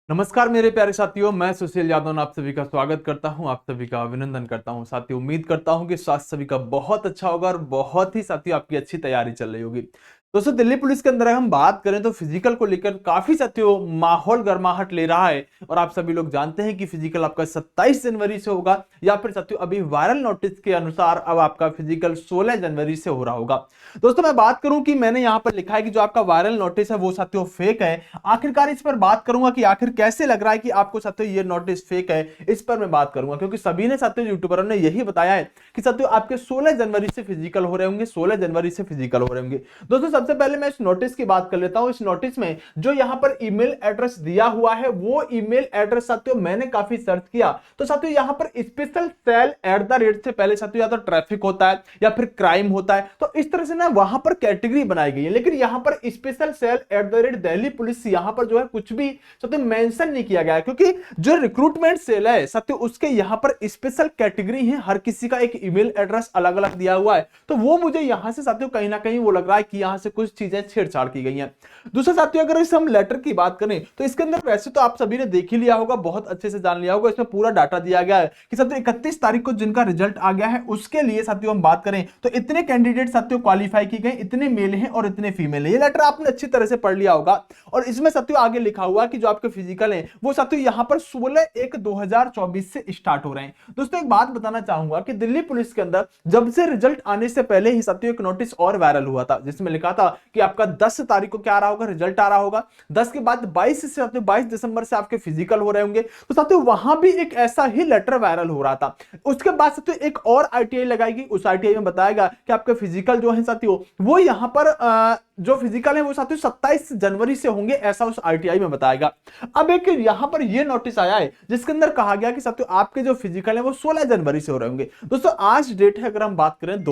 नमस्कार मेरे प्यारे साथियों, मैं सुशील यादव आप सभी का स्वागत करता हूं, आप सभी का अभिनंदन करता हूं। साथियों, उम्मीद करता हूं कि स्वास्थ्य सभी का बहुत अच्छा होगा और बहुत ही साथियों आपकी अच्छी तैयारी चल रही होगी। दोस्तों, दिल्ली पुलिस के अंदर अगर हम बात करें तो फिजिकल को लेकर काफी साथियों माहौल गर्माहट ले रहा है और आप सभी लोग जानते हैं कि फिजिकल आपका 27 जनवरी से होगा या फिर साथियों अभी वायरल नोटिस के अनुसार अब आपका फिजिकल 16 जनवरी से हो रहा होगा। दोस्तों, मैं बात करूं कि मैंने यहां पर लिखा है कि जो आपका वायरल नोटिस है वो साथियों फेक है। आखिरकार इस पर बात करूंगा कि आखिर कैसे लग रहा है कि आपको साथियों ये नोटिस फेक है, इस पर मैं बात करूंगा क्योंकि सभी ने साथियों यूट्यूबरों ने यही बताया है कि साथियों आपके 16 जनवरी से फिजिकल हो रहे होंगे, 16 जनवरी से फिजिकल हो रहे होंगे। दोस्तों, सबसे पहले मैं इस नोटिस की बात कर लेता हूं। इस नोटिस में जो यहां पर ईमेल एड्रेस दिया हुआ है वो ईमेल एड्रेस साथियों मैंने काफी सर्च किया तो साथियों यहां पर स्पेशल सेल @ से पहले साथियों या तो ट्रैफिक होता है या फिर क्राइम होता है, तो इस तरह से ना वहां पर कैटेगरी बनाई गई है। लेकिन यहां पर स्पेशल सेल @ दिल्ली पुलिस यहां पर जो है कुछ भी साथियों मेंशन नहीं किया गया है, क्योंकि जो रिक्रूटमेंट सेल है साथियों उसके यहां पर स्पेशल कैटेगरी है, हर किसी का एक ईमेल एड्रेस अलग अलग दिया हुआ है। तो वो मुझे यहां से साथियों कहीं ना कहीं वो लग रहा है कि यहां से कुछ चीजें छेड़छाड़ की गई हैं। दूसरा साथियों, अगर इस हम लेटर की बात करें तो इसके अंदर वैसे तो आप सभी ने देख ही लिया होगा, बहुत अच्छे से जान लिया होगा, इसमें पूरा डाटा दिया गया है कि साथियों 31 तारीख को जिनका रिजल्ट आ गया है उसके लिए साथियों हम बात करें तो इतने कैंडिडेट साथियों क्वालिफाई की गए, इतने मेल हैं और इतने फीमेल हैं। ये लेटर आपने अच्छी तरह से पढ़ लिया होगा और इसमें साथियों आगे लिखा हुआ कि जो आपके फिजिकल हैं वो साथियों यहां पर 16/1/2024 से स्टार्ट हो रहे हैं। दोस्तों, एक बात बताना चाहूंगा कि दिल्ली पुलिस के अंदर जब से रिजल्ट आने से पहले ही साथियों एक नोटिस और वायरल हुआ था जिसमें लिखा था कि आपका 10 तारीख को क्या आ रहा होगा, रिजल्ट आ रहा होगा। 10 के बाद 22 दिसंबर से आपके फिजिकल हो रहे होंगे। तो साथियों वहां भी एक ऐसा ही लेटर वायरल हो रहा था। उसके बाद साथियों एक और आईटीआई लगाएगी, उस आईटीआई में बताएगा कि आपके फिजिकल जो है साथियों वो यहां पर जो फिजिकल है वो साथियों 27 जनवरी से होंगे, ऐसा उस आरटीआई में बताएगा। अब एक यहां पर ये नोटिस आया है जिसके अंदर कहा गया कि साथियों आपके जो फिजिकल है वो 16 जनवरी से हो रहे होंगे। दोस्तों, आज डेट है, अगर हम बात करें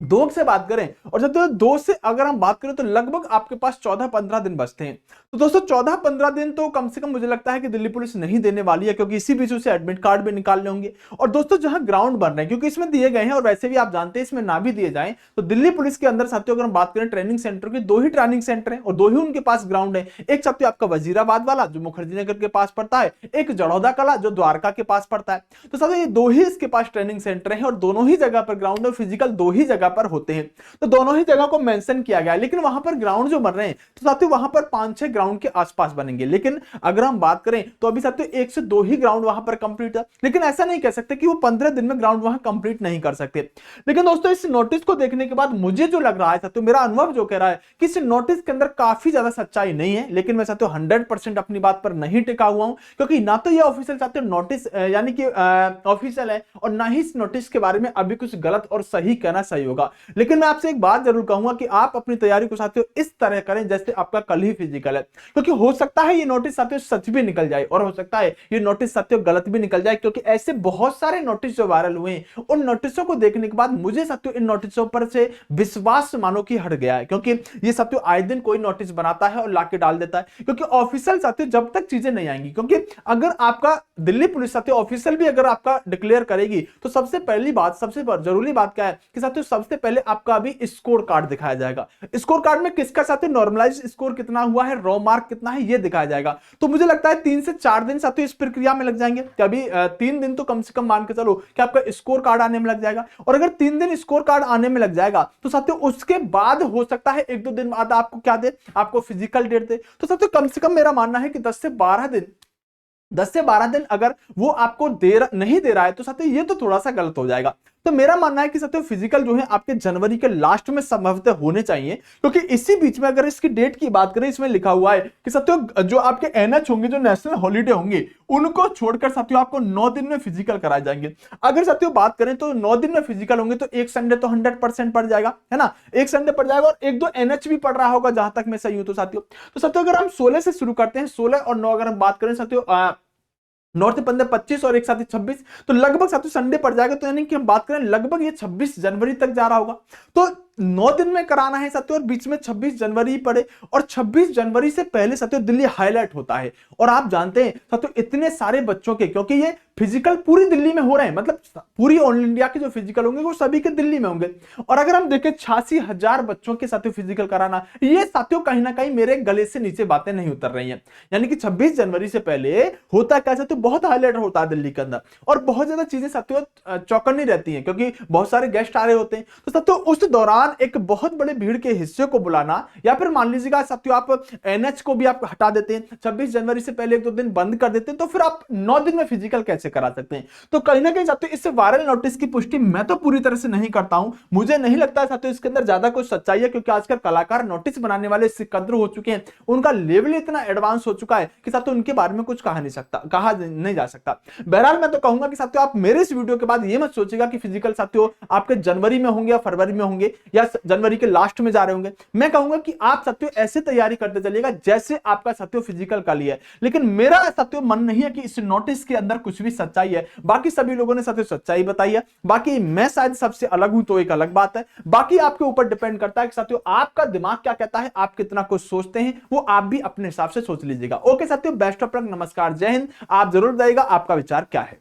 दो से बात करें और जब दो से अगर हम बात करें तो लगभग आपके पास 14-15 दिन बचते हैं। तो दोस्तों 14-15 दिन तो कम से कम मुझे लगता है कि दिल्ली पुलिस नहीं देने वाली है, क्योंकि इसी बीच उसे एडमिट कार्ड भी निकालने होंगे। और दोस्तों जहां ग्राउंड बन रहे हैं, क्योंकि इसमें दिए गए हैं और वैसे भी आप जानते हैं इसमें ना भी दिए जाएं तो दिल्ली पुलिस के अंदर साथियों अगर हम बात करें ट्रेनिंग सेंटर की, 2 ही ट्रेनिंग सेंटर है और 2 ही उनके पास ग्राउंड है। एक साथियों आपका वजीराबाद वाला जो मुखर्जी नगर के पास पड़ता है, एक जड़ौदा कला जो द्वारका के पास पड़ता है। तो साथियों ये 2 ही इसके पास ट्रेनिंग सेंटर है और दोनों ही जगह पर ग्राउंड और फिजिकल 2 ही जगह पर होते हैं। तो दोनों ही जगह को मेंशन किया गया है, लेकिन वहां पर ग्राउंड जो बन रहे हैं तो साथियों वहां पर 5-6 ग्राउंड के आसपास बनेंगे। लेकिन अगर हम बात करें तो अभी साथियों 1 से 2 ही ग्राउंड वहां पर कंप्लीट है, लेकिन ऐसा नहीं कह सकते कि वो 15 दिन में ग्राउंड वहां कंप्लीट नहीं कर सकते। लेकिन दोस्तों इस नोटिस को देखने के बाद मुझे जो लग रहा है साथियों, मेरा अनुभव जो कह रहा है कि इस नोटिस के अंदर काफी ज्यादा सच्चाई नहीं है। लेकिन मैं साथियों 100% अपनी बात पर नहीं टिका हुआ हूं, क्योंकि ना तो ये ऑफिशियल साथियों नोटिस यानी कि ऑफिशियल है और ना ही इस नोटिस के बारे में अभी कुछ गलत और सही कहना सही होगा। लेकिन मैं आपसे एक बात जरूर कहूंगा कि आप अपनी तैयारी को साथियों इस तरह करें जैसे आपका कल ही फिजिकल है, क्योंकि हो सकता है ये नोटिस साथियों सच भी निकल जाए और हो सकता है ये नोटिस साथियों गलत भी निकल जाए, क्योंकि ऐसे बहुत सारे नोटिस जो वायरल हुए हैं उन नोटिसों को देखने के बाद मुझे साथियों इन नोटिसों पर से विश्वास मानो कि हट गया है, क्योंकि ये साथियों आए दिन कोई नोटिस बनाता है और लाके डाल देता है। क्योंकि ऑफिशियल साथियों जब तक चीजें नहीं आएंगी, क्योंकि अगर आपका दिल्ली पुलिस साथियों ऑफिशियल भी अगर आपका डिक्लेयर करेगी तो सबसे पहली बात, सबसे जरूरी बात क्या है कि साथियों सबसे पहले आपका अभी स्कोर कार्ड दिखाया जाएगा। स्कोर कार्ड में किसका साथियों नॉर्मलाइज स्कोर कितना हुआ है, रॉ मार्क कितना है, ये दिखाया जाएगा। तो मुझे लगता है 3 से 4 दिन साथियों इस प्रक्रिया में लग जाएंगे। अभी 3 दिन तो कम से कम मान के चलो कि आपका स्कोर कार्ड आने में लग जाएगा। और अगर 3 दिन स्कोर कार्ड आने में लग जाएगा तो साथियों उसके बाद हो सकता है 1-2 दिन बाद आपको क्या दे, आपको फिजिकल डेट दे। तो साथियों कम से कम मेरा मानना है कि 10 से 12 दिन अगर वो आपको नहीं दे रहा है तो साथियों ये तो थोड़ा सा गलत हो जाएगा। तो मेरा मानना है कि साथियों फिजिकल जो है आपके जनवरी के लास्ट में संभवतः होने चाहिए, क्योंकि इसी बीच में अगर इसकी डेट की बात करें इसमें लिखा हुआ है कि साथियों जो आपके एनएच होंगे, जो नेशनल हॉलीडे होंगे, उनको छोड़कर साथियों आपको 9 दिन में फिजिकल कराए जाएंगे। अगर साथियों बात करें तो 9 दिन में फिजिकल होंगे तो एक संडे तो 100% पड़ जाएगा, है ना, एक संडे पड़ जाएगा और 1-2 एनएच भी पड़ रहा होगा जहां तक मैं सही हूं। तो साथियों अगर हम 16 से शुरू करते हैं, 16 और 9 अगर हम बात करें साथियों, 9 से 15 25 और एक साथ ही 26, तो लगभग साथियों संडे पड़ जाएगा। तो यानी कि हम बात करें लगभग ये 26 जनवरी तक जा रहा होगा। तो 9 दिन में कराना है साथियों, और बीच में 26 जनवरी पड़े, और 26 जनवरी से पहले साथियों दिल्ली हाईलाइट होता है। और आप जानते हैं साथियों इतने सारे बच्चों के, क्योंकि ये फिजिकल पूरी दिल्ली में हो रहे हैं, मतलब पूरी ऑल इंडिया के जो फिजिकल होंगे वो सभी के दिल्ली में होंगे। और अगर हम देखें 86,000 बच्चों के साथियों फिजिकल कराना, ये साथियों कहीं ना कहीं मेरे गले से नीचे बातें नहीं उतर रही हैं। यानी कि 26 जनवरी से पहले होता क्या साथियों, बहुत हाईलाइट होता है दिल्ली के अंदर, और बहुत ज्यादा चीजें साथियों चौकन्नी रहती हैं, क्योंकि बहुत सारे गेस्ट आ रहे होते हैं। तो साथियों उस दौरान एक बहुत बड़े भीड़ के हिस्से को बुलाना, या फिर मान लीजिएगा साथियों आप एनएच को भी आप हटा देते हैं, 26 जनवरी से पहले 1-2 दिन बंद कर देते हैं, तो फिर आप 9 दिन में फिजिकल कैसे करा सकते हैं? तो कहीं ना कहीं साथियों इससे वायरल नोटिस की पुष्टि मैं तो पूरी तरह से नहीं करता हूं। मुझे नहीं लगता साथियों इसके अंदर ज्यादा कुछ सच्चाई है, क्योंकि आजकल कलाकार नोटिस बनाने वाले इससे कद्र हो चुके हैं, उनका लेवल इतना एडवांस हो चुका है कि साथियों उनके बारे में कुछ कहा नहीं जा सकता। बहरहाल मैं तो कहूंगा कि साथियों आप मेरे इस वीडियो के बाद ये मत सोचिएगा कि फिजिकल साथियों आपके जनवरी में होंगे या फरवरी में होंगे या जनवरी के लास्ट में जा रहे होंगे। मैं कहूंगा कि आप साथियों ऐसे तैयारी करते चलिएगा जैसे आपका साथियों फिजिकल का लिया है। लेकिन मेरा साथियों मन नहीं है कि इस नोटिस के अंदर कुछ भी सच्चाई है। बाकी सभी लोगों ने साथियों सच्चाई बताई है, बाकी मैं शायद सबसे अलग हूं तो एक अलग बात है। बाकी आपके ऊपर डिपेंड करता है कि साथियों आपका दिमाग क्या कहता है, आप कितना कुछ सोचते हैं, वो आप भी अपने हिसाब से सोच लीजिएगा। ओके साथियों, बेस्ट ऑफ लक, नमस्कार, जय हिंद। आप जरूर बताइएगा आपका विचार क्या है।